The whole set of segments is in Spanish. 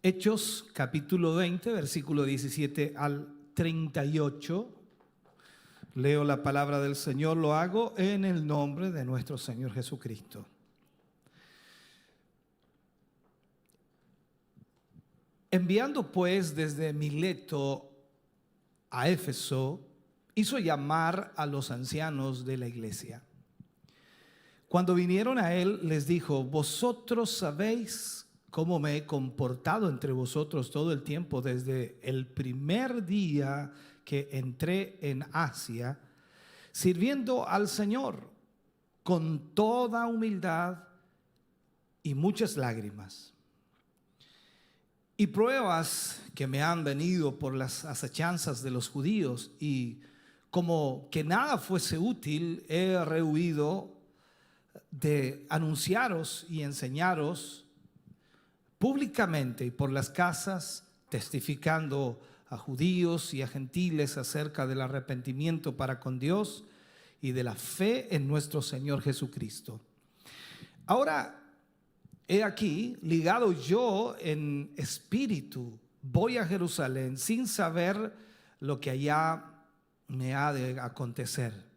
Hechos capítulo 20, versículo 17 al 38. Leo la palabra del Señor, lo hago en el nombre de nuestro Señor Jesucristo. Enviando pues desde Mileto a Éfeso, hizo llamar a los ancianos de la iglesia. Cuando vinieron a él, les dijo: vosotros sabéis cómo me he comportado entre vosotros todo el tiempo desde el primer día que entré en Asia, sirviendo al Señor con toda humildad y muchas lágrimas, y pruebas que me han venido por las asechanzas de los judíos, y como que nada fuese útil, he rehuido de anunciaros y enseñaros públicamente y por las casas, testificando a judíos y a gentiles acerca del arrepentimiento para con Dios y de la fe en nuestro Señor Jesucristo. Ahora, he aquí, ligado yo en espíritu, voy a Jerusalén sin saber lo que allá me ha de acontecer,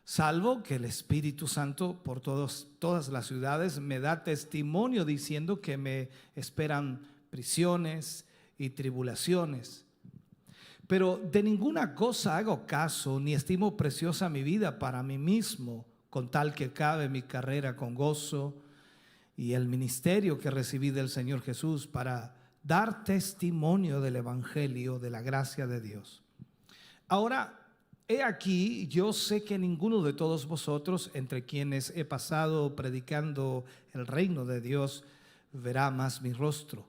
salvo que el Espíritu Santo por todas las ciudades me da testimonio diciendo que me esperan prisiones y tribulaciones. Pero de ninguna cosa hago caso, ni estimo preciosa mi vida para mí mismo, con tal que acabe mi carrera con gozo y el ministerio que recibí del Señor Jesús, para dar testimonio del evangelio de la gracia de Dios. Ahora, he aquí, yo sé que ninguno de todos vosotros, entre quienes he pasado predicando el reino de Dios, verá más mi rostro.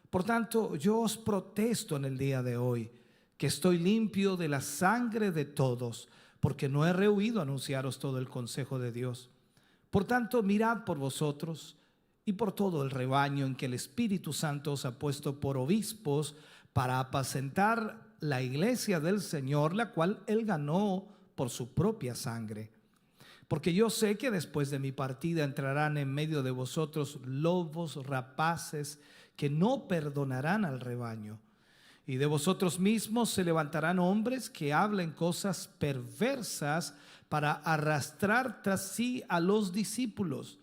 Por tanto, yo os protesto en el día de hoy, que estoy limpio de la sangre de todos, porque no he rehuido anunciaros todo el consejo de Dios. Por tanto, mirad por vosotros y por todo el rebaño en que el Espíritu Santo os ha puesto por obispos para apacentar la iglesia del Señor, la cual Él ganó por su propia sangre. Porque yo sé que después de mi partida entrarán en medio de vosotros lobos rapaces que no perdonarán al rebaño. Y de vosotros mismos se levantarán hombres que hablen cosas perversas para arrastrar tras sí a los discípulos.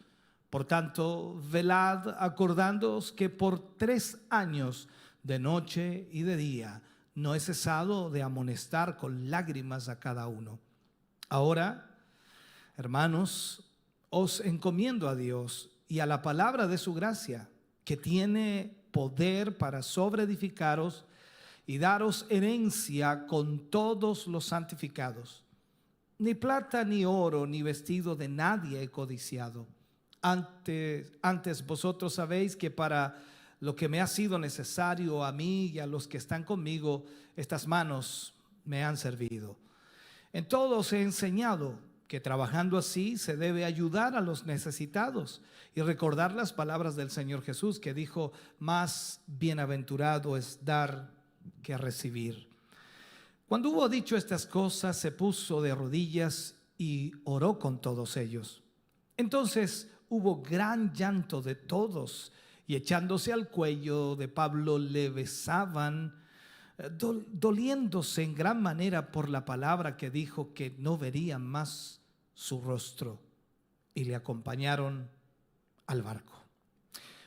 Por tanto, velad, acordándoos que por 3 años, de noche y de día, no he cesado de amonestar con lágrimas a cada uno. Ahora, hermanos, os encomiendo a Dios y a la palabra de su gracia, que tiene poder para sobreedificaros y daros herencia con todos los santificados. Ni plata, ni oro, ni vestido de nadie he codiciado. Antes vosotros sabéis que para lo que me ha sido necesario a mí y a los que están conmigo, estas manos me han servido. En todo os he enseñado que trabajando así se debe ayudar a los necesitados y recordar las palabras del Señor Jesús, que dijo: más bienaventurado es dar que recibir. Cuando hubo dicho estas cosas, se puso de rodillas y oró con todos ellos. Entonces hubo gran llanto de todos, y echándose al cuello de Pablo le besaban, doliéndose en gran manera por la palabra que dijo, que no verían más su rostro, y le acompañaron al barco.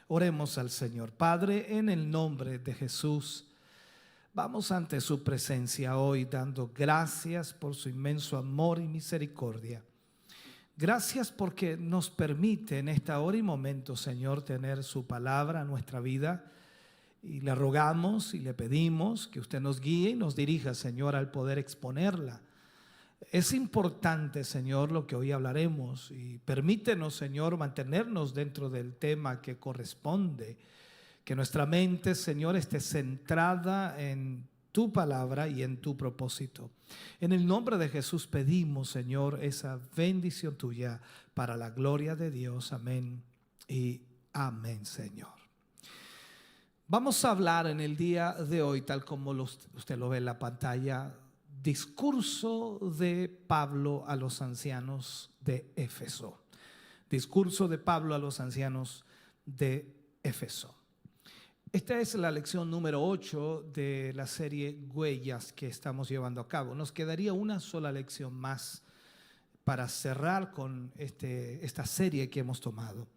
Oremos al Señor. Padre, en el nombre de Jesús, vamos ante su presencia hoy dando gracias por su inmenso amor y misericordia. Gracias porque nos permite en esta hora y momento, Señor, tener su palabra en nuestra vida, y le rogamos y le pedimos que usted nos guíe y nos dirija, Señor, al poder exponerla. Es importante, Señor, lo que hoy hablaremos, y permítenos, Señor, mantenernos dentro del tema que corresponde, que nuestra mente, Señor, esté centrada en tu palabra y en tu propósito. En el nombre de Jesús pedimos, Señor, esa bendición tuya para la gloria de Dios. Amén y amén, Señor. Vamos a hablar en el día de hoy, tal como usted lo ve en la pantalla, discurso de Pablo a los ancianos de Éfeso. Discurso de Pablo a los ancianos de Éfeso. Esta es la lección número 8 de la serie Huellas que estamos llevando a cabo. Nos quedaría una sola lección más para cerrar con esta serie que hemos tomado.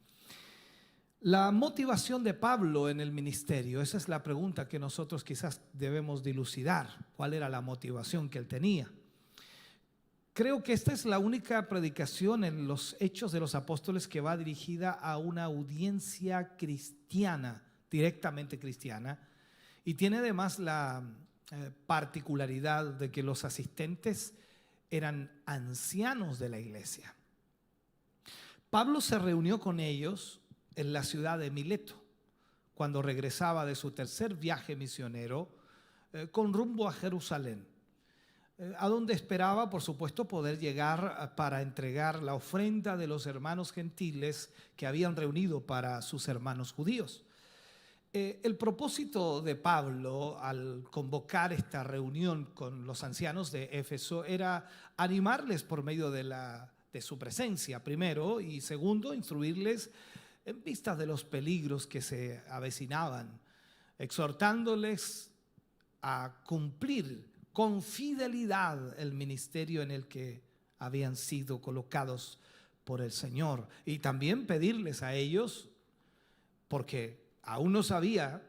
La motivación de Pablo en el ministerio, esa es la pregunta que nosotros quizás debemos dilucidar. ¿Cuál era la motivación que él tenía? Creo que esta es la única predicación en los Hechos de los Apóstoles que va dirigida a una audiencia cristiana, directamente cristiana, y tiene además la particularidad de que los asistentes eran ancianos de la iglesia. Pablo se reunió con ellos en la ciudad de Mileto, cuando regresaba de su tercer viaje misionero con rumbo a Jerusalén, a donde esperaba, por supuesto, poder llegar para entregar la ofrenda de los hermanos gentiles que habían reunido para sus hermanos judíos. El propósito de Pablo al convocar esta reunión con los ancianos de Éfeso era animarles por medio de su presencia, primero, y segundo, instruirles en vista de los peligros que se avecinaban, exhortándoles a cumplir con fidelidad el ministerio en el que habían sido colocados por el Señor, y también pedirles a ellos, porque aún no sabía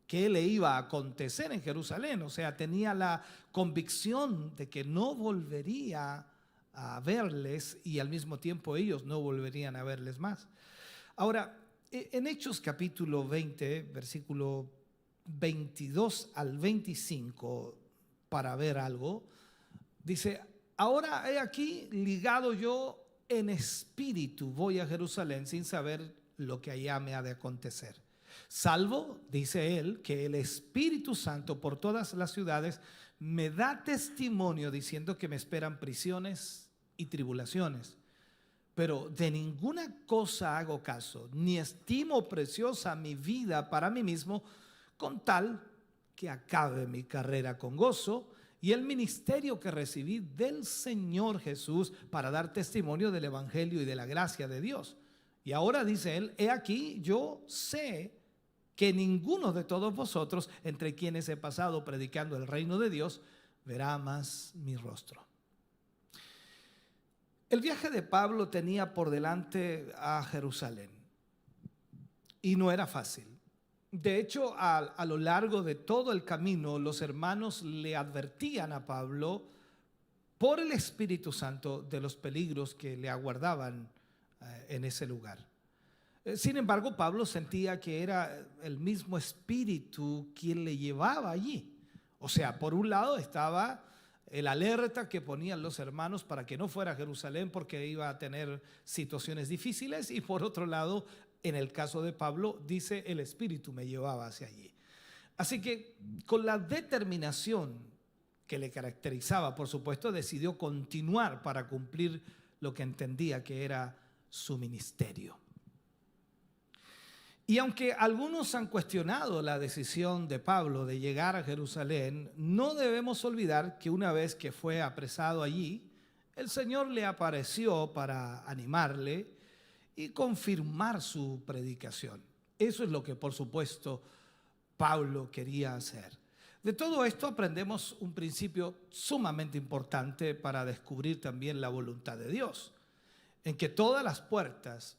qué le iba a acontecer en Jerusalén, o sea, tenía la convicción de que no volvería a verles y al mismo tiempo ellos no volverían a verles más. Ahora, en Hechos capítulo 20, versículo 22 al 25, para ver algo, dice: ahora he aquí ligado yo en espíritu, voy a Jerusalén sin saber lo que allá me ha de acontecer. Salvo, dice él, que el Espíritu Santo por todas las ciudades me da testimonio diciendo que me esperan prisiones y tribulaciones. Pero de ninguna cosa hago caso, ni estimo preciosa mi vida para mí mismo, con tal que acabe mi carrera con gozo y el ministerio que recibí del Señor Jesús para dar testimonio del Evangelio y de la gracia de Dios. Y ahora dice él: he aquí, yo sé que ninguno de todos vosotros, entre quienes he pasado predicando el reino de Dios, verá más mi rostro. El viaje de Pablo tenía por delante a Jerusalén y no era fácil. De hecho, a lo largo de todo el camino, los hermanos le advertían a Pablo por el Espíritu Santo de los peligros que le aguardaban en ese lugar. Sin embargo, Pablo sentía que era el mismo Espíritu quien le llevaba allí. O sea, por un lado estaba el alerta que ponían los hermanos para que no fuera a Jerusalén porque iba a tener situaciones difíciles, y por otro lado, en el caso de Pablo, dice: el Espíritu me llevaba hacia allí. Así que con la determinación que le caracterizaba, por supuesto, decidió continuar para cumplir lo que entendía que era su ministerio. Y aunque algunos han cuestionado la decisión de Pablo de llegar a Jerusalén, no debemos olvidar que una vez que fue apresado allí, el Señor le apareció para animarle y confirmar su predicación. Eso es lo que, por supuesto, Pablo quería hacer. De todo esto aprendemos un principio sumamente importante para descubrir también la voluntad de Dios, en que todas las puertas,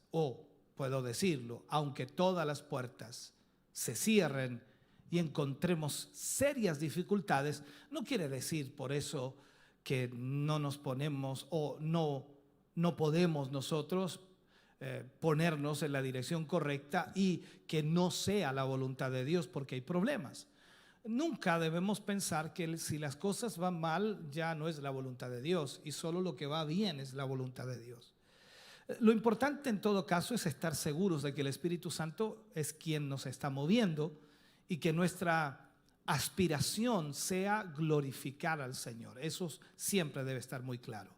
puedo decirlo, aunque todas las puertas se cierren y encontremos serias dificultades, no quiere decir por eso que no nos ponemos o no podemos nosotros ponernos en la dirección correcta y que no sea la voluntad de Dios porque hay problemas. Nunca debemos pensar que si las cosas van mal ya no es la voluntad de Dios y solo lo que va bien es la voluntad de Dios. Lo importante en todo caso es estar seguros de que el Espíritu Santo es quien nos está moviendo y que nuestra aspiración sea glorificar al Señor. Eso siempre debe estar muy claro.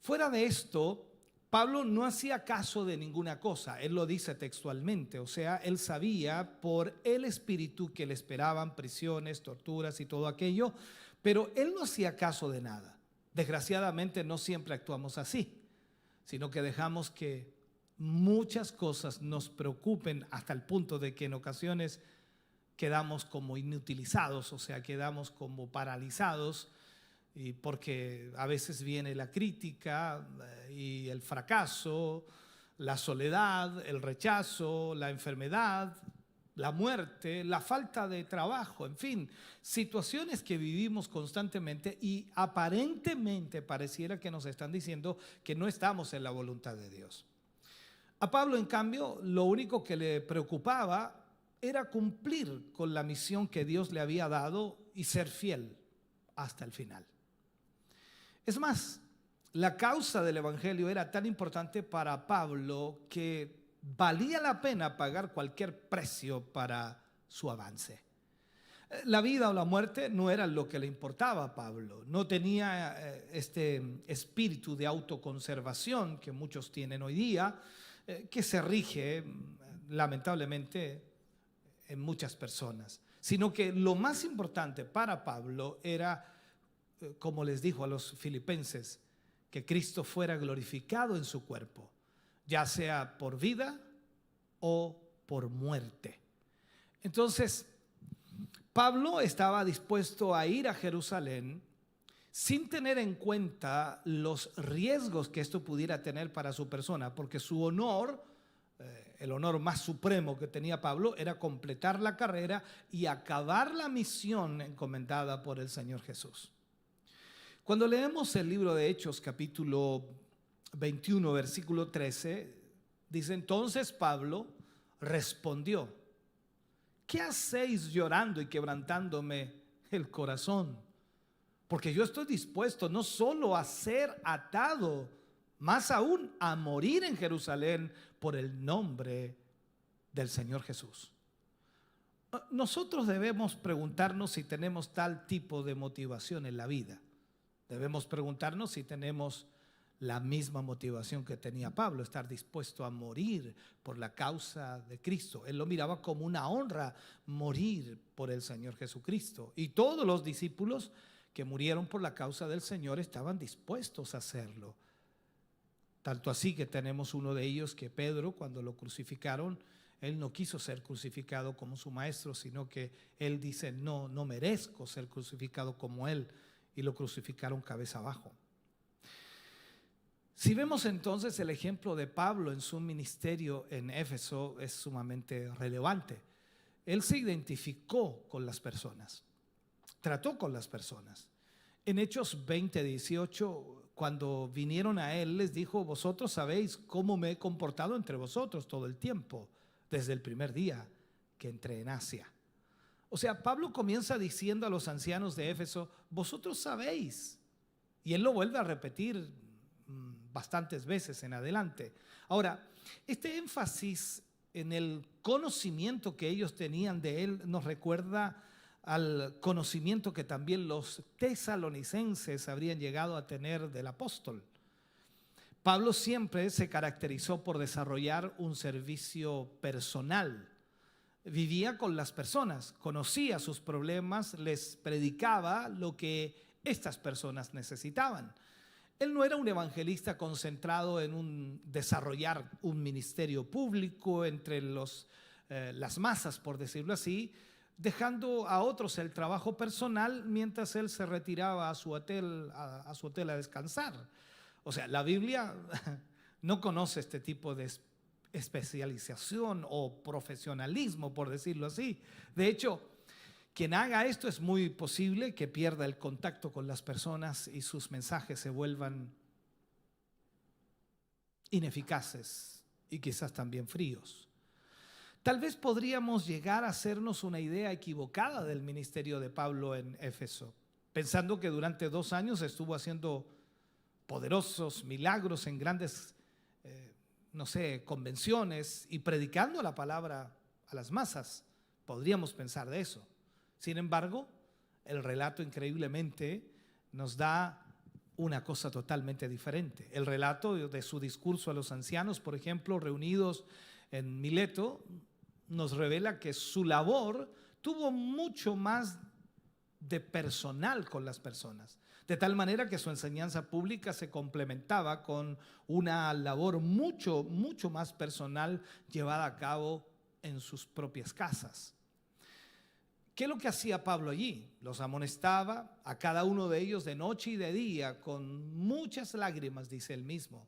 Fuera de esto, Pablo no hacía caso de ninguna cosa. Él lo dice textualmente, o sea, él sabía por el Espíritu que le esperaban prisiones, torturas y todo aquello, pero él no hacía caso de nada. Desgraciadamente no siempre actuamos así, sino que dejamos que muchas cosas nos preocupen hasta el punto de que en ocasiones quedamos como inutilizados, o sea, quedamos como paralizados, y porque a veces viene la crítica y el fracaso, la soledad, el rechazo, la enfermedad, la muerte, la falta de trabajo, en fin, situaciones que vivimos constantemente y aparentemente pareciera que nos están diciendo que no estamos en la voluntad de Dios. A Pablo, en cambio, lo único que le preocupaba era cumplir con la misión que Dios le había dado y ser fiel hasta el final. Es más, la causa del evangelio era tan importante para Pablo que valía la pena pagar cualquier precio para su avance. La vida o la muerte no era lo que le importaba a Pablo. No tenía este espíritu de autoconservación que muchos tienen hoy día, que se rige lamentablemente en muchas personas, sino que lo más importante para Pablo era, como les dijo a los filipenses, que Cristo fuera glorificado en su cuerpo, ya sea por vida o por muerte. Entonces, Pablo estaba dispuesto a ir a Jerusalén sin tener en cuenta los riesgos que esto pudiera tener para su persona, porque su honor, el honor más supremo que tenía Pablo, era completar la carrera y acabar la misión encomendada por el Señor Jesús. Cuando leemos el libro de Hechos, capítulo 21, versículo 13, dice: entonces Pablo respondió: ¿qué hacéis llorando y quebrantándome el corazón? Porque yo estoy dispuesto no solo a ser atado, más aún a morir en Jerusalén por el nombre del Señor Jesús. Nosotros debemos preguntarnos si tenemos tal tipo de motivación en la vida. Debemos preguntarnos si tenemos la misma motivación que tenía Pablo, estar dispuesto a morir por la causa de Cristo. Él lo miraba como una honra morir por el Señor Jesucristo. Y todos los discípulos que murieron por la causa del Señor estaban dispuestos a hacerlo. Tanto así que tenemos uno de ellos que Pedro, cuando lo crucificaron, él no quiso ser crucificado como su maestro, sino que él dice: no merezco ser crucificado como él. Y lo crucificaron cabeza abajo. Si vemos entonces el ejemplo de Pablo en su ministerio en Éfeso, es sumamente relevante. Él se identificó con las personas, trató con las personas. En Hechos 20:18, cuando vinieron a él, les dijo: vosotros sabéis cómo me he comportado entre vosotros todo el tiempo, desde el primer día que entré en Asia. O sea, Pablo comienza diciendo a los ancianos de Éfeso: vosotros sabéis. Y él lo vuelve a repetir bastantes veces en adelante. Ahora, este énfasis en el conocimiento que ellos tenían de él nos recuerda al conocimiento que también los tesalonicenses habrían llegado a tener del apóstol. Pablo siempre se caracterizó por desarrollar un servicio personal. Vivía con las personas, conocía sus problemas, les predicaba lo que estas personas necesitaban. Él no era un evangelista concentrado en desarrollar un ministerio público entre las masas, por decirlo así, dejando a otros el trabajo personal mientras él se retiraba a su hotel a descansar. O sea, la Biblia no conoce este tipo de especialización o profesionalismo, por decirlo así. De hecho, quien haga esto es muy posible que pierda el contacto con las personas y sus mensajes se vuelvan ineficaces y quizás también fríos. Tal vez podríamos llegar a hacernos una idea equivocada del ministerio de Pablo en Éfeso, pensando que durante 2 años estuvo haciendo poderosos milagros en grandes convenciones y predicando la palabra a las masas. Podríamos pensar de eso. Sin embargo, el relato increíblemente nos da una cosa totalmente diferente. El relato de su discurso a los ancianos, por ejemplo, reunidos en Mileto, nos revela que su labor tuvo mucho más de personal con las personas. de tal manera que su enseñanza pública se complementaba con una labor mucho más personal llevada a cabo en sus propias casas. ¿Qué es lo que hacía Pablo allí? Los amonestaba a cada uno de ellos de noche y de día con muchas lágrimas, dice él mismo.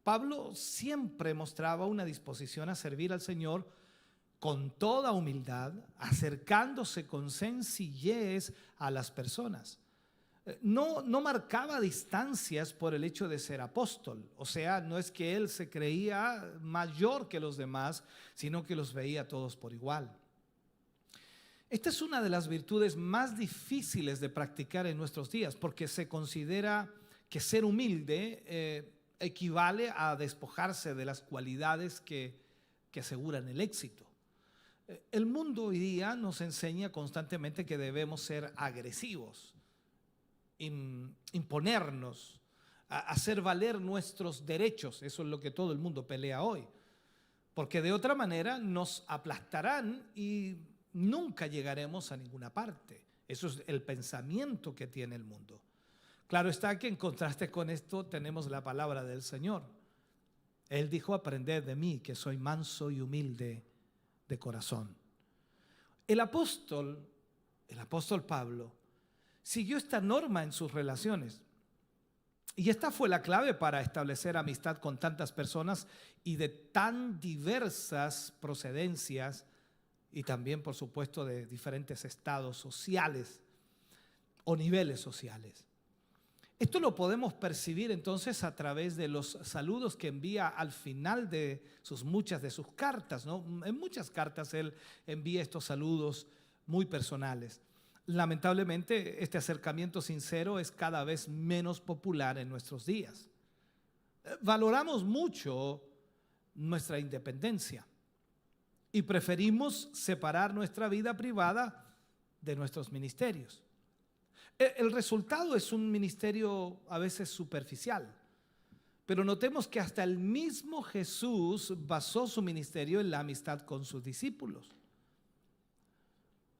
Pablo siempre mostraba una disposición a servir al Señor con toda humildad, acercándose con sencillez a las personas. No marcaba distancias por el hecho de ser apóstol. O sea, no es que él se creía mayor que los demás, sino que los veía a todos por igual. Esta es una de las virtudes más difíciles de practicar en nuestros días, porque se considera que ser humilde equivale a despojarse de las cualidades que aseguran el éxito. El mundo hoy día nos enseña constantemente que debemos ser agresivos, imponernos, hacer valer nuestros derechos. Eso es lo que todo el mundo pelea hoy, porque de otra manera nos aplastarán y nunca llegaremos a ninguna parte. Eso es el pensamiento que tiene el mundo. Claro está que en contraste con esto tenemos la palabra del Señor. Él dijo: aprended de mí, que soy manso y humilde de corazón. El apóstol Pablo siguió esta norma en sus relaciones. Y esta fue la clave para establecer amistad con tantas personas y de tan diversas procedencias, y también, por supuesto, de diferentes estados sociales o niveles sociales. Esto lo podemos percibir entonces a través de los saludos que envía al final de muchas de sus cartas, ¿no? En muchas cartas él envía estos saludos muy personales. Lamentablemente, este acercamiento sincero es cada vez menos popular en nuestros días. Valoramos mucho nuestra independencia y preferimos separar nuestra vida privada de nuestros ministerios. El resultado es un ministerio a veces superficial, pero notemos que hasta el mismo Jesús basó su ministerio en la amistad con sus discípulos.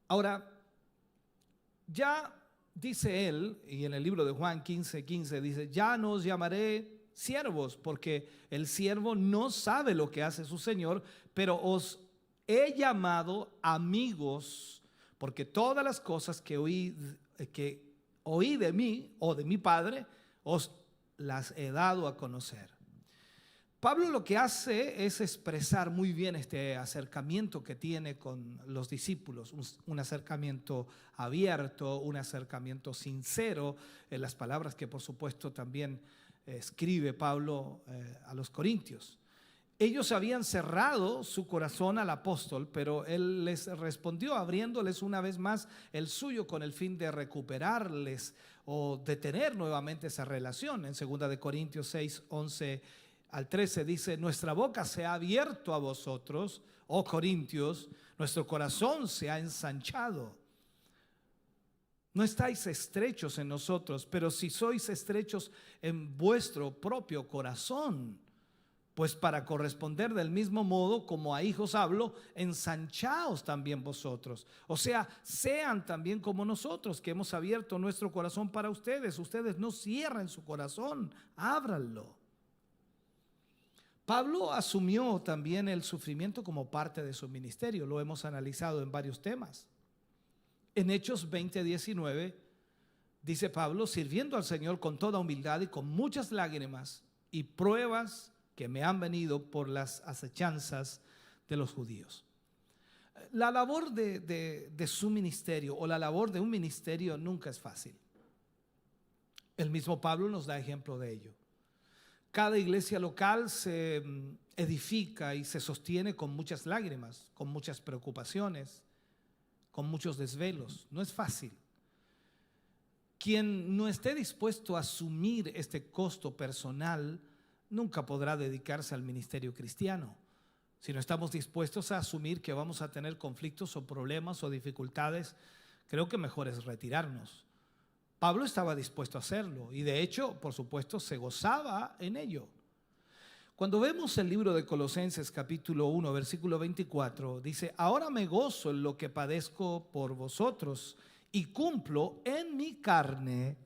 Ahora, ya dice él, y en el libro de Juan 15:15 dice: ya no os llamaré siervos, porque el siervo no sabe lo que hace su Señor, pero os he llamado amigos, porque todas las cosas que oí de mí o de mi Padre, os las he dado a conocer. Pablo lo que hace es expresar muy bien este acercamiento que tiene con los discípulos, un acercamiento abierto, un acercamiento sincero, en las palabras que por supuesto también escribe Pablo a los corintios. Ellos habían cerrado su corazón al apóstol, pero él les respondió abriéndoles una vez más el suyo con el fin de recuperarles o detener nuevamente esa relación. En 2 de Corintios 6, 11 al 13 dice: nuestra boca se ha abierto a vosotros, oh Corintios, nuestro corazón se ha ensanchado. No estáis estrechos en nosotros, pero si sois estrechos en vuestro propio corazón, pues para corresponder del mismo modo como a hijos hablo, ensanchaos también vosotros. O sea, sean también como nosotros, que hemos abierto nuestro corazón para ustedes. Ustedes no cierren su corazón, ábranlo. Pablo asumió también el sufrimiento como parte de su ministerio. Lo hemos analizado en varios temas. En Hechos 20:19 dice Pablo: sirviendo al Señor con toda humildad y con muchas lágrimas y pruebas que me han venido por las acechanzas de los judíos. La labor de su ministerio o la labor de un ministerio nunca es fácil. El mismo Pablo nos da ejemplo de ello. Cada iglesia local se edifica y se sostiene con muchas lágrimas, con muchas preocupaciones, con muchos desvelos. No es fácil. Quien no esté dispuesto a asumir este costo personal nunca podrá dedicarse al ministerio cristiano. Si no estamos dispuestos a asumir que vamos a tener conflictos o problemas o dificultades, creo que mejor es retirarnos. Pablo estaba dispuesto a hacerlo y de hecho, por supuesto, se gozaba en ello. Cuando vemos el libro de Colosenses capítulo 1, versículo 24, dice: ahora me gozo en lo que padezco por vosotros y cumplo en mi carne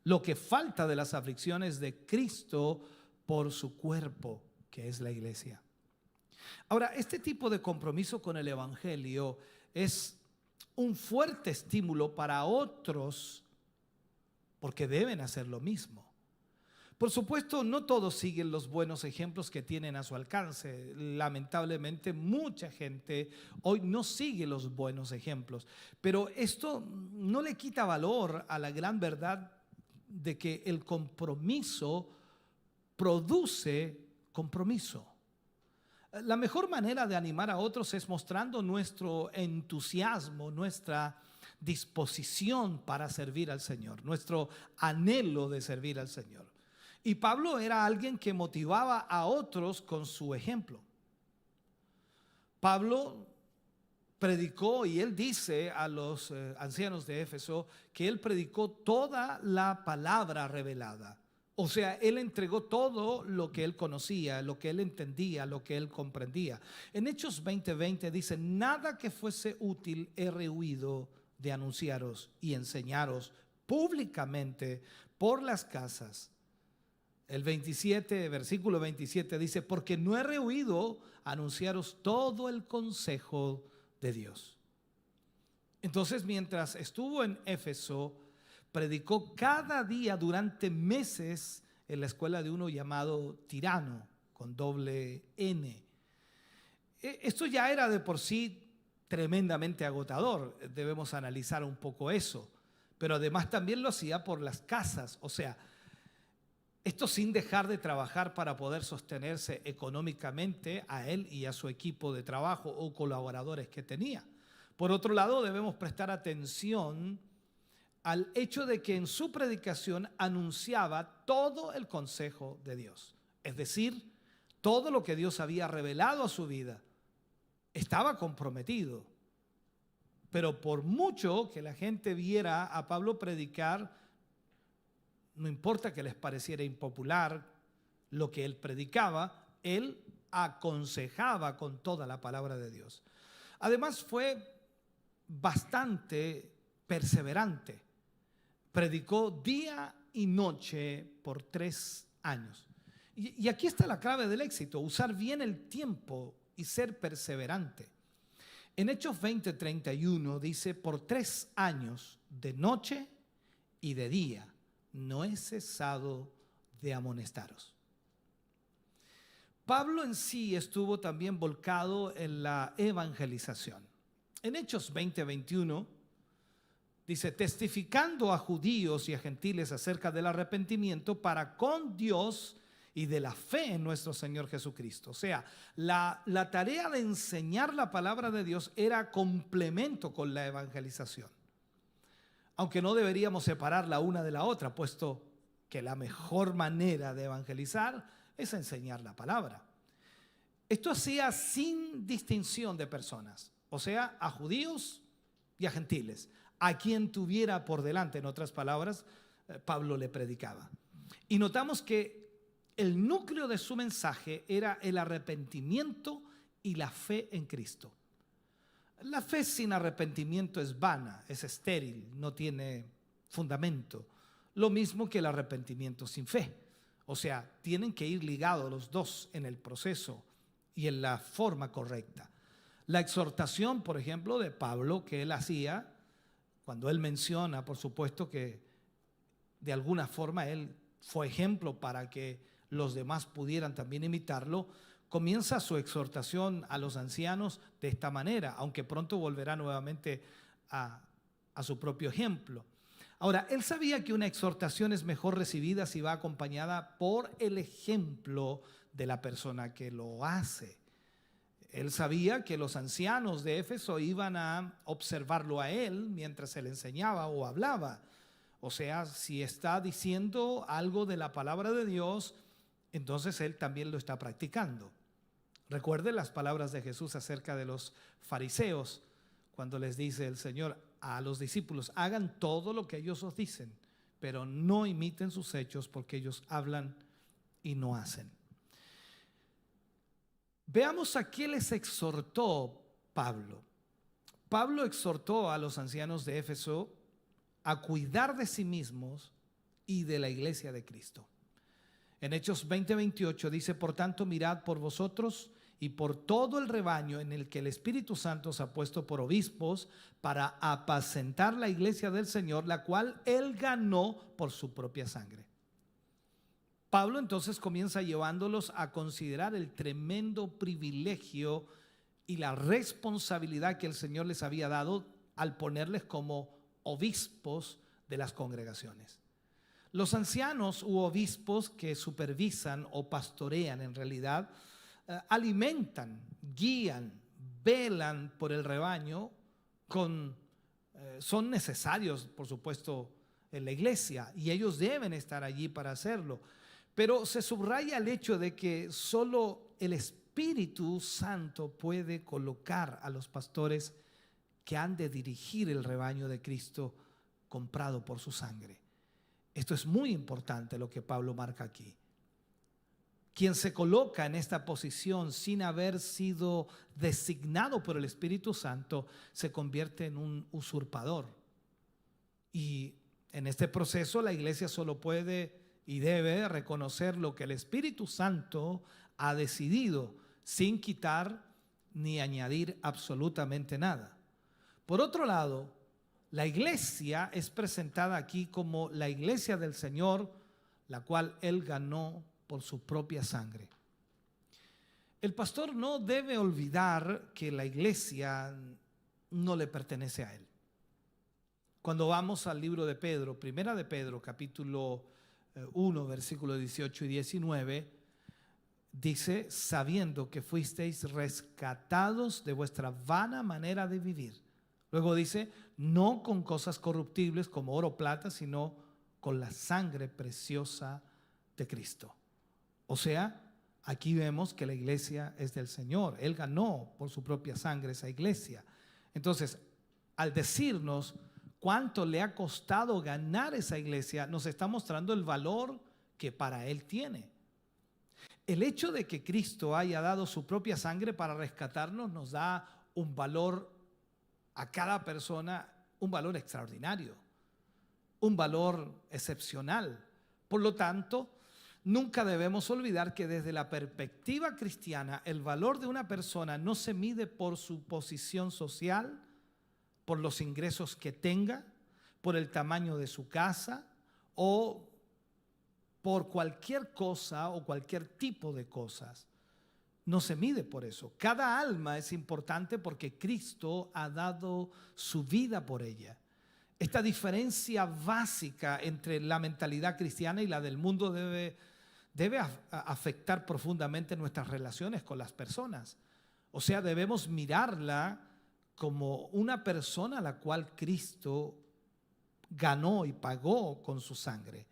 lo que falta de las aflicciones de Cristo por su cuerpo, que es la iglesia. Ahora, este tipo de compromiso con el evangelio es un fuerte estímulo para otros porque deben hacer lo mismo. Por supuesto, no todos siguen los buenos ejemplos que tienen a su alcance. Lamentablemente, mucha gente hoy no sigue los buenos ejemplos. Pero esto no le quita valor a la gran verdad de que el compromiso produce compromiso. La mejor manera de animar a otros es mostrando nuestro entusiasmo, nuestra disposición para servir al Señor, nuestro anhelo de servir al Señor. Y Pablo era alguien que motivaba a otros con su ejemplo. Pablo predicó, y él dice a los ancianos de Éfeso que él predicó toda la palabra revelada. O sea, él entregó todo lo que él conocía, lo que él entendía, lo que él comprendía. En Hechos 20:20 dice: nada que fuese útil he rehuido de anunciaros y enseñaros públicamente por las casas. El versículo 27 dice: porque no he rehuido anunciaros todo el consejo de Dios. Entonces, mientras estuvo en Éfeso, predicó cada día durante meses en la escuela de uno llamado Tirano, con doble N. Esto ya era de por sí tremendamente agotador, debemos analizar un poco eso, pero además también lo hacía por las casas, o sea, esto sin dejar de trabajar para poder sostenerse económicamente a él y a su equipo de trabajo o colaboradores que tenía. Por otro lado, debemos prestar atención al hecho de que en su predicación anunciaba todo el consejo de Dios. Es decir, todo lo que Dios había revelado a su vida. Estaba comprometido. Pero por mucho que la gente viera a Pablo predicar, no importa que les pareciera impopular lo que él predicaba, él aconsejaba con toda la palabra de Dios. Además, fue bastante perseverante. Predicó día y noche por 3 años. Y aquí está la clave del éxito: usar bien el tiempo y ser perseverante. En Hechos 20:31 dice: por 3 años, de noche y de día, no he cesado de amonestaros. Pablo en sí estuvo también volcado en la evangelización. En Hechos 20:21 dice: testificando a judíos y a gentiles acerca del arrepentimiento para con Dios y de la fe en nuestro Señor Jesucristo. O sea, la tarea de enseñar la palabra de Dios era complemento con la evangelización. Aunque no deberíamos separar la una de la otra, puesto que la mejor manera de evangelizar es enseñar la palabra. Esto hacía sin distinción de personas, o sea, a judíos y a gentiles. A quien tuviera por delante, en otras palabras, Pablo le predicaba. Y notamos que el núcleo de su mensaje era el arrepentimiento y la fe en Cristo. La fe sin arrepentimiento es vana, es estéril, no tiene fundamento. Lo mismo que el arrepentimiento sin fe. O sea, tienen que ir ligados los dos en el proceso y en la forma correcta. La exhortación, por ejemplo, de Pablo que él hacía, cuando él menciona, por supuesto, que de alguna forma él fue ejemplo para que los demás pudieran también imitarlo, comienza su exhortación a los ancianos de esta manera, aunque pronto volverá nuevamente a su propio ejemplo. Ahora, él sabía que una exhortación es mejor recibida si va acompañada por el ejemplo de la persona que lo hace. Él sabía que los ancianos de Éfeso iban a observarlo a él mientras él enseñaba o hablaba. O sea, si está diciendo algo de la palabra de Dios, entonces él también lo está practicando. Recuerden las palabras de Jesús acerca de los fariseos, cuando les dice el Señor a los discípulos: hagan todo lo que ellos os dicen, pero no imiten sus hechos, porque ellos hablan y no hacen. Veamos a qué les exhortó Pablo. Pablo exhortó a los ancianos de Éfeso a cuidar de sí mismos y de la iglesia de Cristo. En Hechos 20:28 dice: por tanto, mirad por vosotros y por todo el rebaño en el que el Espíritu Santo os ha puesto por obispos para apacentar la iglesia del Señor, la cual Él ganó por su propia sangre. Pablo entonces comienza llevándolos a considerar el tremendo privilegio y la responsabilidad que el Señor les había dado al ponerles como obispos de las congregaciones. Los ancianos u obispos que supervisan o pastorean en realidad alimentan, guían, velan por el rebaño, son necesarios, por supuesto, en la iglesia, y ellos deben estar allí para hacerlo. Pero se subraya el hecho de que solo el Espíritu Santo puede colocar a los pastores que han de dirigir el rebaño de Cristo comprado por su sangre. Esto es muy importante lo que Pablo marca aquí. Quien se coloca en esta posición sin haber sido designado por el Espíritu Santo se convierte en un usurpador. Y en este proceso la iglesia solo puede y debe reconocer lo que el Espíritu Santo ha decidido, sin quitar ni añadir absolutamente nada. Por otro lado, la iglesia es presentada aquí como la iglesia del Señor, la cual Él ganó por su propia sangre. El pastor no debe olvidar que la iglesia no le pertenece a él. Cuando vamos al libro de Pedro, primera de Pedro, capítulo 1, versículos 18 y 19, dice: sabiendo que fuisteis rescatados de vuestra vana manera de vivir. Luego dice: no con cosas corruptibles como oro o plata, sino con la sangre preciosa de Cristo. O sea, aquí vemos que la iglesia es del Señor. Él ganó por su propia sangre esa iglesia. Entonces, al decirnos cuánto le ha costado ganar esa iglesia, nos está mostrando el valor que para Él tiene. El hecho de que Cristo haya dado su propia sangre para rescatarnos nos da un valor a cada persona, un valor extraordinario, un valor excepcional. Por lo tanto, nunca debemos olvidar que desde la perspectiva cristiana, el valor de una persona no se mide por su posición social, por los ingresos que tenga, por el tamaño de su casa o por cualquier cosa o cualquier tipo de cosas. No se mide por eso. Cada alma es importante porque Cristo ha dado su vida por ella. Esta diferencia básica entre la mentalidad cristiana y la del mundo debe afectar profundamente nuestras relaciones con las personas. O sea, debemos mirarla como una persona a la cual Cristo ganó y pagó con su sangre.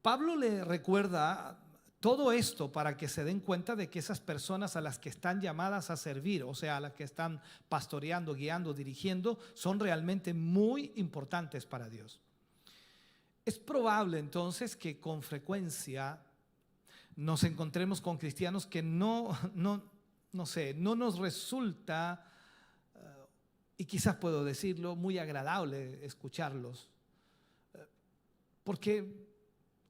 Pablo le recuerda todo esto para que se den cuenta de que esas personas a las que están llamadas a servir, o sea, a las que están pastoreando, guiando, dirigiendo, son realmente muy importantes para Dios. Es probable entonces que con frecuencia nos encontremos con cristianos que no nos resulta, y quizás puedo decirlo, muy agradable escucharlos, porque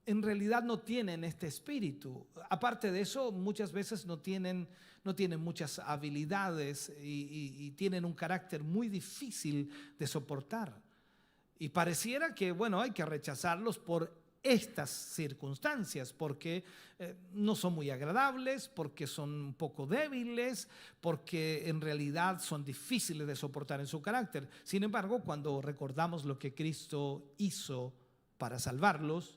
en realidad no tienen este espíritu. Aparte de eso, muchas veces no tienen muchas habilidades y tienen un carácter muy difícil de soportar. Y pareciera que, hay que rechazarlos por estas circunstancias, porque no son muy agradables, porque son un poco débiles, porque en realidad son difíciles de soportar en su carácter. Sin embargo, cuando recordamos lo que Cristo hizo para salvarlos,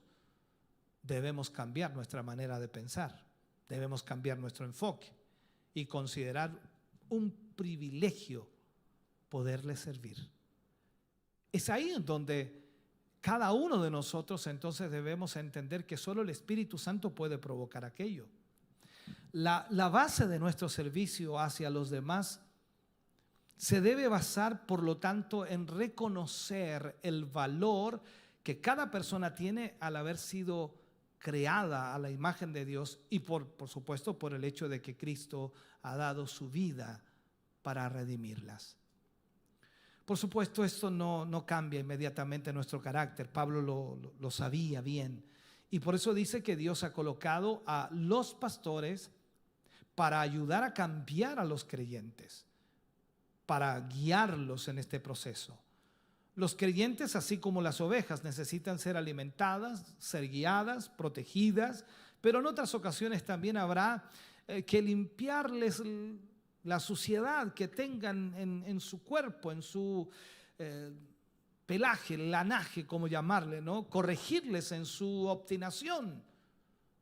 debemos cambiar nuestra manera de pensar, debemos cambiar nuestro enfoque y considerar un privilegio poderle servir. Es ahí en donde cada uno de nosotros entonces debemos entender que solo el Espíritu Santo puede provocar aquello. La base de nuestro servicio hacia los demás se debe basar, por lo tanto, en reconocer el valor que cada persona tiene al haber sido creada a la imagen de Dios y por supuesto por el hecho de que Cristo ha dado su vida para redimirlas. Por supuesto, esto no cambia inmediatamente nuestro carácter. Pablo lo sabía bien. Y por eso dice que Dios ha colocado a los pastores para ayudar a cambiar a los creyentes, para guiarlos en este proceso. Los creyentes, así como las ovejas, necesitan ser alimentadas, ser guiadas, protegidas, pero en otras ocasiones también habrá que limpiarles la suciedad que tengan en su cuerpo, en su pelaje, lanaje, como llamarle, ¿no? Corregirles en su obstinación,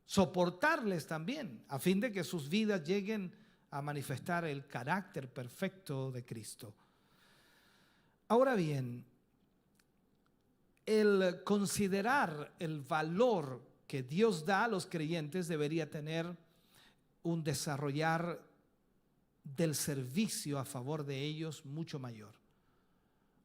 soportarles también, a fin de que sus vidas lleguen a manifestar el carácter perfecto de Cristo. Ahora bien, el considerar el valor que Dios da a los creyentes debería tener un desarrollar del servicio a favor de ellos mucho mayor,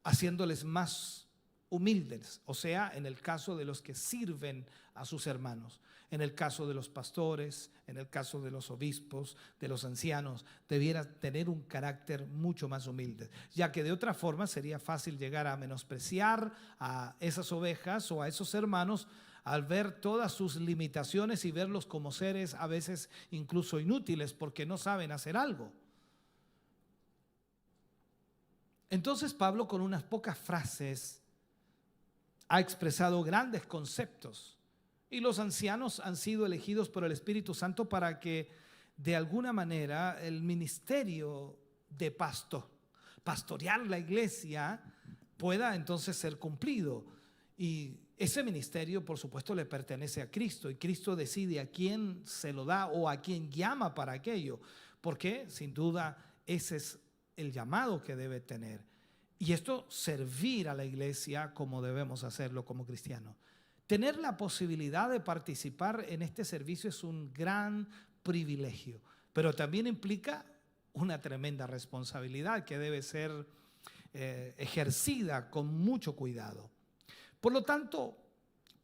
haciéndoles más humildes, o sea, en el caso de los que sirven a sus hermanos, en el caso de los pastores, en el caso de los obispos, de los ancianos, debiera tener un carácter mucho más humilde, ya que de otra forma sería fácil llegar a menospreciar a esas ovejas o a esos hermanos al ver todas sus limitaciones y verlos como seres a veces incluso inútiles porque no saben hacer algo. Entonces Pablo, con unas pocas frases, ha expresado grandes conceptos, y los ancianos han sido elegidos por el Espíritu Santo para que de alguna manera el ministerio de pastorear la iglesia pueda entonces ser cumplido. Y ese ministerio, por supuesto, le pertenece a Cristo, y Cristo decide a quién se lo da o a quién llama para aquello, porque sin duda ese es el llamado que debe tener. Y esto, servir a la iglesia como debemos hacerlo como cristianos. Tener la posibilidad de participar en este servicio es un gran privilegio, pero también implica una tremenda responsabilidad que debe ser ejercida con mucho cuidado. Por lo tanto,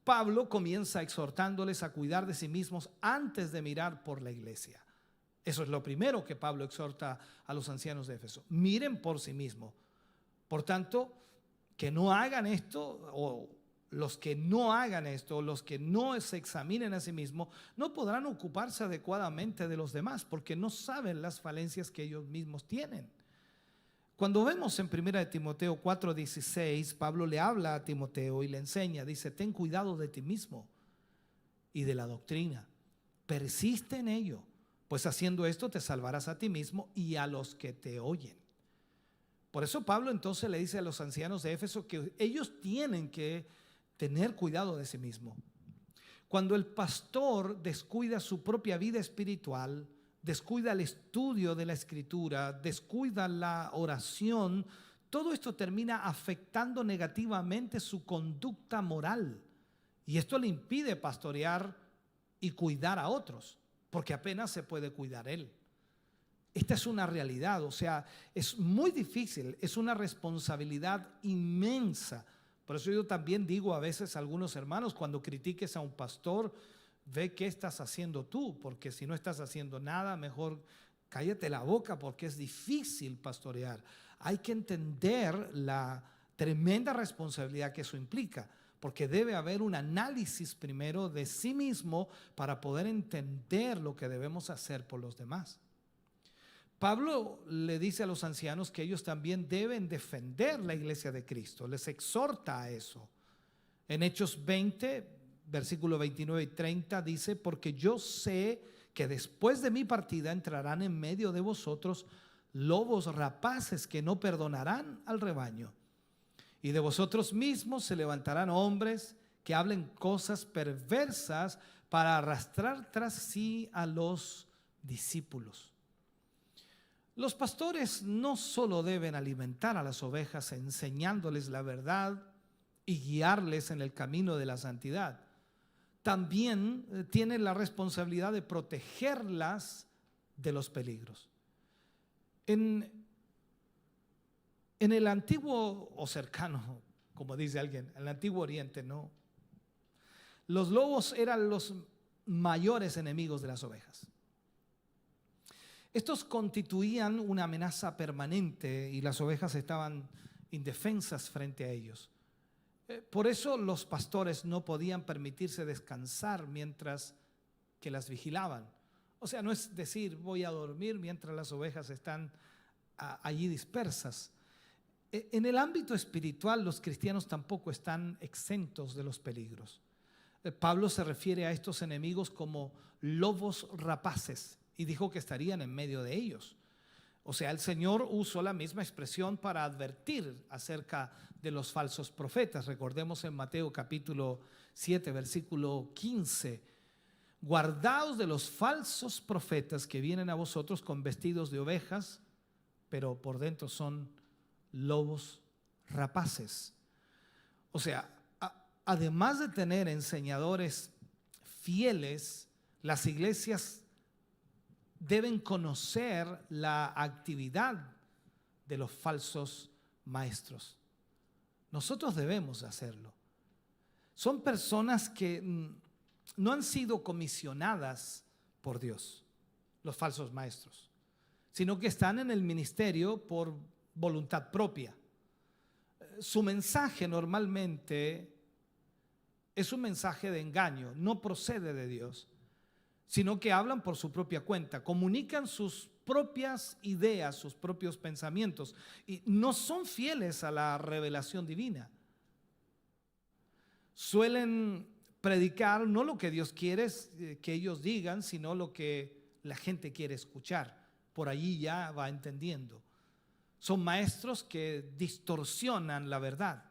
Pablo comienza exhortándoles a cuidar de sí mismos antes de mirar por la iglesia. Eso es lo primero que Pablo exhorta a los ancianos de Éfeso. Miren por sí mismos. Por tanto, que no hagan esto, o los que no hagan esto, los que no se examinen a sí mismos, no podrán ocuparse adecuadamente de los demás, porque no saben las falencias que ellos mismos tienen. Cuando vemos en 1 Timoteo 4:16, Pablo le habla a Timoteo y le enseña, dice: ten cuidado de ti mismo y de la doctrina, persiste en ello, pues haciendo esto te salvarás a ti mismo y a los que te oyen. Por eso Pablo entonces le dice a los ancianos de Éfeso que ellos tienen que tener cuidado de sí mismo. Cuando el pastor descuida su propia vida espiritual, descuida el estudio de la Escritura, descuida la oración, todo esto termina afectando negativamente su conducta moral. Y esto le impide pastorear y cuidar a otros, porque apenas se puede cuidar él. Esta es una realidad, o sea, es muy difícil, es una responsabilidad inmensa. Por eso yo también digo a veces a algunos hermanos, cuando critiques a un pastor, ve qué estás haciendo tú, porque si no estás haciendo nada, mejor cállate la boca, porque es difícil pastorear. Hay que entender la tremenda responsabilidad que eso implica, porque debe haber un análisis primero de sí mismo para poder entender lo que debemos hacer por los demás. Pablo le dice a los ancianos que ellos también deben defender la iglesia de Cristo, les exhorta a eso. En Hechos 20, versículo 29 y 30 dice: porque yo sé que después de mi partida entrarán en medio de vosotros lobos rapaces que no perdonarán al rebaño. Y de vosotros mismos se levantarán hombres que hablen cosas perversas para arrastrar tras sí a los discípulos. Los pastores no solo deben alimentar a las ovejas enseñándoles la verdad y guiarles en el camino de la santidad, también tienen la responsabilidad de protegerlas de los peligros. En el antiguo o cercano, como dice alguien, en el antiguo Oriente, no, los lobos eran los mayores enemigos de las ovejas. Estos constituían una amenaza permanente y las ovejas estaban indefensas frente a ellos. Por eso los pastores no podían permitirse descansar mientras que las vigilaban. O sea, no es decir, voy a dormir mientras las ovejas están allí dispersas. En el ámbito espiritual, los cristianos tampoco están exentos de los peligros. Pablo se refiere a estos enemigos como lobos rapaces y dijo que estarían en medio de ellos. O sea, el Señor usó la misma expresión para advertir acerca de los falsos profetas. Recordemos en Mateo capítulo 7, versículo 15. Guardaos de los falsos profetas que vienen a vosotros con vestidos de ovejas, pero por dentro son lobos rapaces. O sea, además de tener enseñadores fieles, las iglesias deben conocer la actividad de los falsos maestros. Nosotros debemos hacerlo. Son personas que no han sido comisionadas por Dios, los falsos maestros, sino que están en el ministerio por voluntad propia. Su mensaje normalmente es un mensaje de engaño, no procede de Dios, sino que hablan por su propia cuenta, comunican sus propias ideas, sus propios pensamientos, y no son fieles a la revelación divina. Suelen predicar no lo que Dios quiere que ellos digan, sino lo que la gente quiere escuchar. Por allí ya va entendiendo. Son maestros que distorsionan la verdad,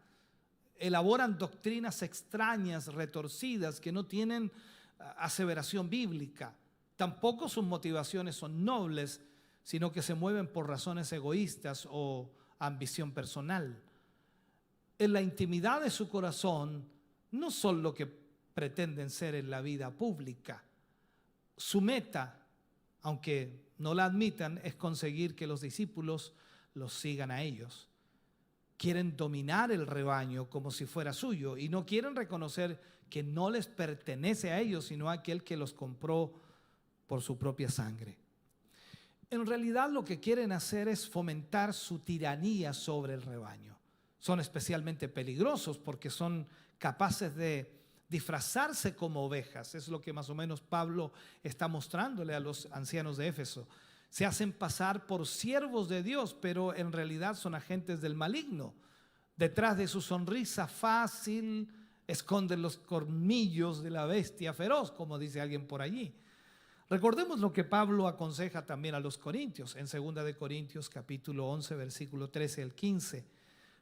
elaboran doctrinas extrañas, retorcidas, que no tienen aseveración bíblica. Tampoco sus motivaciones son nobles, sino que se mueven por razones egoístas o ambición personal. En la intimidad de su corazón no son lo que pretenden ser en la vida pública. Su meta, aunque no la admitan, es conseguir que los discípulos los sigan a ellos. Quieren dominar el rebaño como si fuera suyo y no quieren reconocer que no les pertenece a ellos, sino a aquel que los compró por su propia sangre. En realidad lo que quieren hacer es fomentar su tiranía sobre el rebaño. Son especialmente peligrosos porque son capaces de disfrazarse como ovejas. Es lo que más o menos Pablo está mostrándole a los ancianos de Éfeso. Se hacen pasar por siervos de Dios, pero en realidad son agentes del maligno. Detrás de su sonrisa fácil esconden los colmillos de la bestia feroz, como dice alguien por allí. Recordemos lo que Pablo aconseja también a los corintios, en 2 de Corintios capítulo 11, versículo 13 al 15.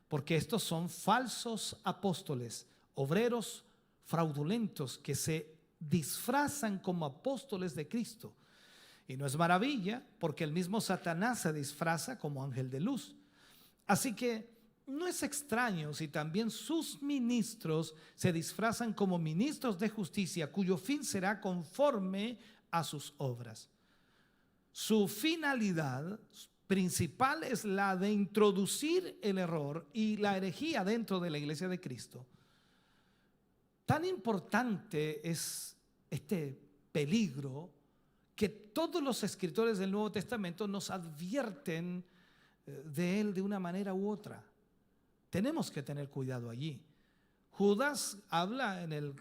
Porque estos son falsos apóstoles, obreros fraudulentos que se disfrazan como apóstoles de Cristo. Y no es maravilla, porque el mismo Satanás se disfraza como ángel de luz. Así que no es extraño si también sus ministros se disfrazan como ministros de justicia, cuyo fin será conforme a sus obras. Su finalidad principal es la de introducir el error y la herejía dentro de la iglesia de Cristo. Tan importante es este peligro que todos los escritores del Nuevo Testamento nos advierten de él de una manera u otra. Tenemos que tener cuidado allí. Judas habla en el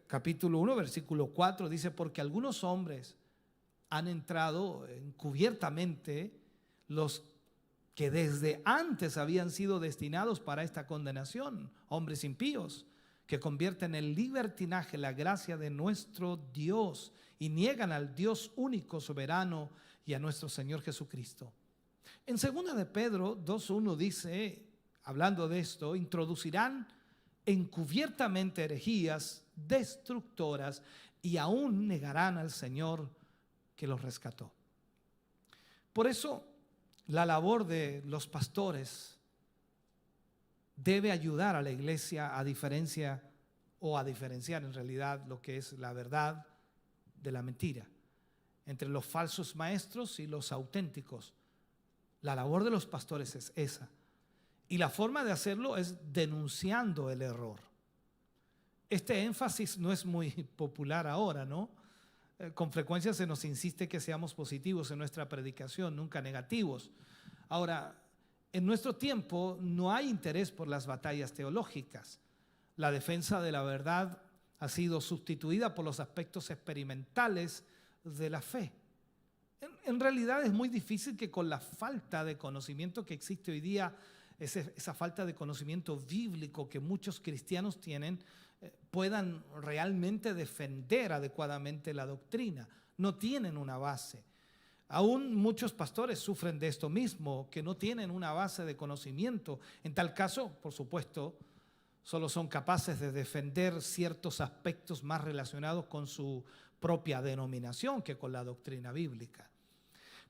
capítulo 1, versículo 4, dice, porque algunos hombres han entrado encubiertamente, los que desde antes habían sido destinados para esta condenación, hombres impíos, que convierten en libertinaje la gracia de nuestro Dios y niegan al Dios único, soberano, y a nuestro Señor Jesucristo. En 2 de Pedro 2:1 dice, hablando de esto, introducirán encubiertamente herejías destructoras y aún negarán al Señor que los rescató. Por eso, la labor de los pastores debe ayudar a la iglesia a diferenciar en realidad lo que es la verdad de la mentira, entre los falsos maestros y los auténticos. La labor de los pastores es esa. Y la forma de hacerlo es denunciando el error. Este énfasis no es muy popular ahora, ¿no? Con frecuencia se nos insiste que seamos positivos en nuestra predicación, nunca negativos. Ahora, en nuestro tiempo no hay interés por las batallas teológicas. La defensa de la verdad ha sido sustituida por los aspectos experimentales de la fe. En realidad es muy difícil que con la falta de conocimiento que existe hoy día, esa falta de conocimiento bíblico que muchos cristianos tienen, puedan realmente defender adecuadamente la doctrina. No tienen una base. Aún muchos pastores sufren de esto mismo, que no tienen una base de conocimiento. En tal caso, por supuesto, solo son capaces de defender ciertos aspectos más relacionados con su propia denominación que con la doctrina bíblica.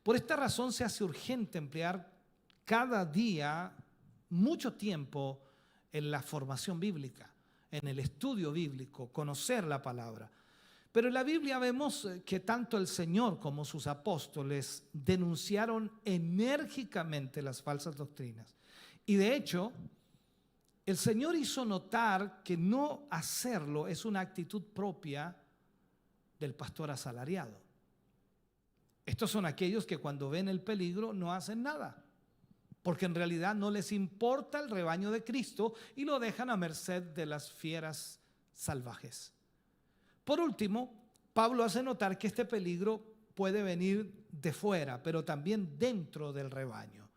Por esta razón se hace urgente emplear cada día mucho tiempo en la formación bíblica, en el estudio bíblico, conocer la palabra. Pero en la Biblia vemos que tanto el Señor como sus apóstoles denunciaron enérgicamente las falsas doctrinas. Y de hecho, el Señor hizo notar que no hacerlo es una actitud propia del pastor asalariado. Estos son aquellos que cuando ven el peligro no hacen nada, porque en realidad no les importa el rebaño de Cristo y lo dejan a merced de las fieras salvajes. Por último, Pablo hace notar que este peligro puede venir de fuera, pero también dentro del rebaño.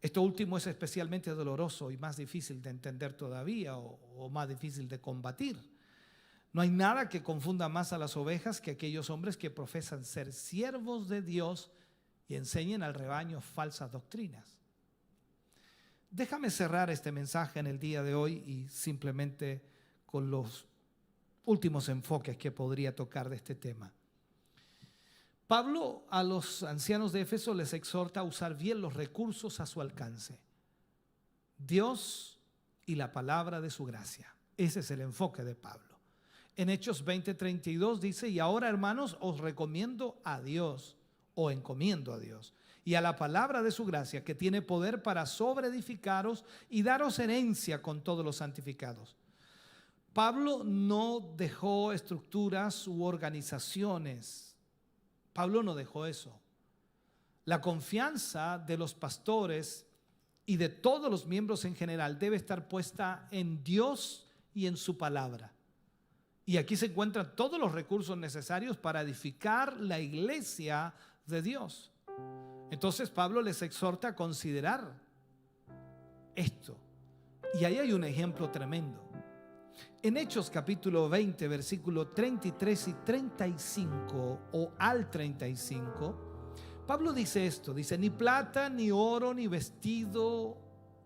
Esto último es especialmente doloroso y más difícil de entender todavía o más difícil de combatir. No hay nada que confunda más a las ovejas que aquellos hombres que profesan ser siervos de Dios y enseñen al rebaño falsas doctrinas. Déjame cerrar este mensaje en el día de hoy y simplemente con los últimos enfoques que podría tocar de este tema. Pablo a los ancianos de Éfeso les exhorta a usar bien los recursos a su alcance. Dios y la palabra de su gracia. Ese es el enfoque de Pablo. En Hechos 20:32 dice: y ahora, hermanos, os recomiendo a Dios, o encomiendo a Dios, y a la palabra de su gracia, que tiene poder para sobreedificaros y daros herencia con todos los santificados. Pablo no dejó estructuras u organizaciones. Pablo no dejó eso. La confianza de los pastores y de todos los miembros en general debe estar puesta en Dios y en su palabra. Y aquí se encuentran todos los recursos necesarios para edificar la iglesia de Dios. Entonces Pablo les exhorta a considerar esto. Y ahí hay un ejemplo tremendo. En Hechos capítulo 20, versículo 33 y 35 o al 35, Pablo dice esto, dice: ni plata, ni oro, ni vestido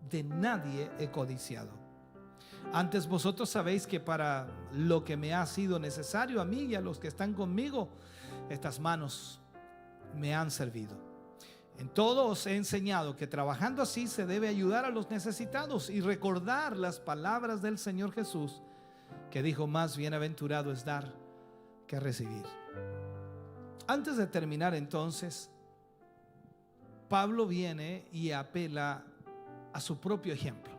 de nadie he codiciado. Antes vosotros sabéis que para lo que me ha sido necesario a mí y a los que están conmigo, estas manos me han servido. En todo os he enseñado que trabajando así se debe ayudar a los necesitados y recordar las palabras del Señor Jesús, que dijo: más bienaventurado es dar que recibir. Antes de terminar entonces, Pablo viene y apela a su propio ejemplo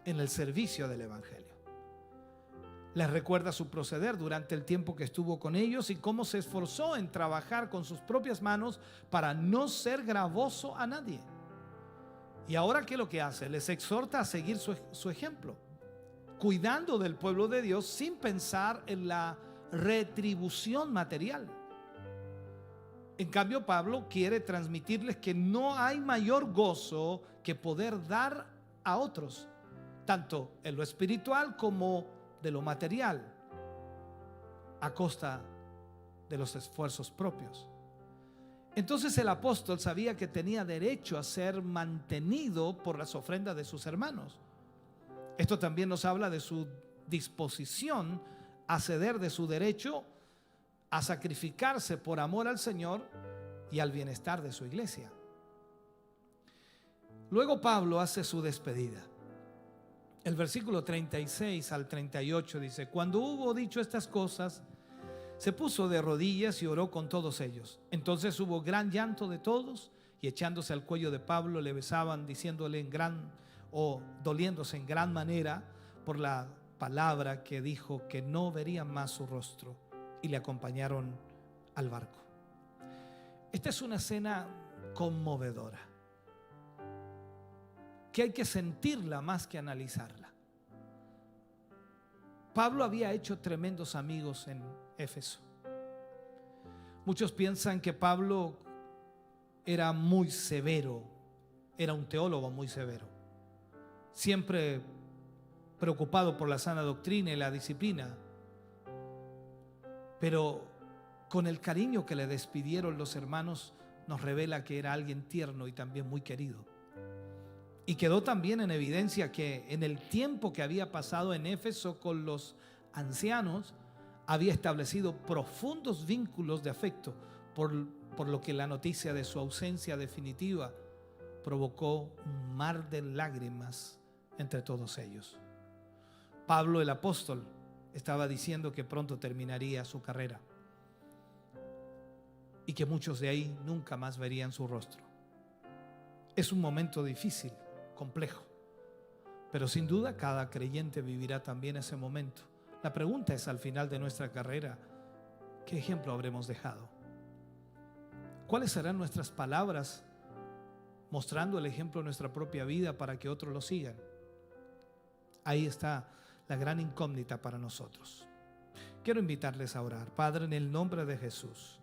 en el servicio del evangelio. Les recuerda su proceder durante el tiempo que estuvo con ellos y cómo se esforzó en trabajar con sus propias manos para no ser gravoso a nadie. Y ahora, ¿qué es lo que hace? Les exhorta a seguir su ejemplo, cuidando del pueblo de Dios sin pensar en la retribución material. En cambio, Pablo quiere transmitirles que no hay mayor gozo que poder dar a otros, tanto en lo espiritual como de lo material, a costa de los esfuerzos propios. Entonces el apóstol sabía que tenía derecho a ser mantenido por las ofrendas de sus hermanos. Esto también nos habla de su disposición a ceder de su derecho a sacrificarse por amor al Señor y al bienestar de su iglesia. Luego Pablo hace su despedida. El versículo 36 al 38 dice: cuando hubo dicho estas cosas, se puso de rodillas y oró con todos ellos. Entonces hubo gran llanto de todos, y echándose al cuello de Pablo le besaban, diciéndole doliéndose en gran manera por la palabra que dijo, que no verían más su rostro, y le acompañaron al barco. Esta es una escena conmovedora. que hay que sentirla más que analizarla. Pablo había hecho tremendos amigos en Éfeso. Muchos piensan que Pablo era muy severo, era un teólogo muy severo, siempre preocupado por la sana doctrina y la disciplina, pero con el cariño que le despidieron los hermanos nos revela que era alguien tierno y también muy querido. Y quedó también en evidencia que en el tiempo que había pasado en Éfeso con los ancianos, había establecido profundos vínculos de afecto, por lo que la noticia de su ausencia definitiva provocó un mar de lágrimas entre todos ellos. Pablo el apóstol estaba diciendo que pronto terminaría su carrera y que muchos de ahí nunca más verían su rostro. Es un momento difícil, complejo, pero sin duda cada creyente vivirá también ese momento. La pregunta es, al final de nuestra carrera, ¿qué ejemplo habremos dejado? ¿Cuáles serán nuestras palabras mostrando el ejemplo de nuestra propia vida para que otros lo sigan? Ahí está la gran incógnita para nosotros. Quiero invitarles a orar. Padre, en el nombre de Jesús,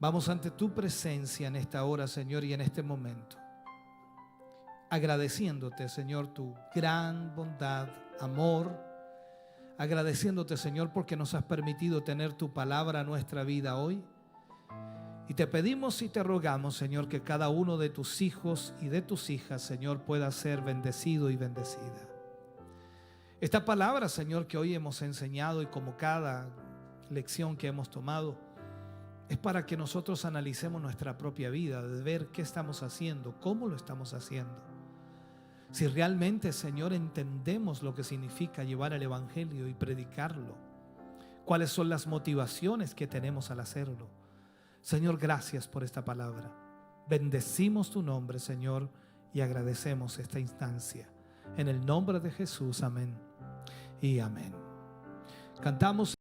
vamos ante tu presencia en esta hora, Señor, y en este momento, agradeciéndote, Señor, tu gran bondad, amor, agradeciéndote, Señor, porque nos has permitido tener tu palabra en nuestra vida hoy. Y te pedimos y te rogamos, Señor, que cada uno de tus hijos y de tus hijas, Señor, pueda ser bendecido y bendecida. Esta palabra, Señor, que hoy hemos enseñado, y como cada lección que hemos tomado, es para que nosotros analicemos nuestra propia vida, de ver qué estamos haciendo, cómo lo estamos haciendo. Si realmente, Señor, entendemos lo que significa llevar el evangelio y predicarlo, cuáles son las motivaciones que tenemos al hacerlo. Señor, gracias por esta palabra. Bendecimos tu nombre, Señor, y agradecemos esta instancia. En el nombre de Jesús, amén y amén. Cantamos.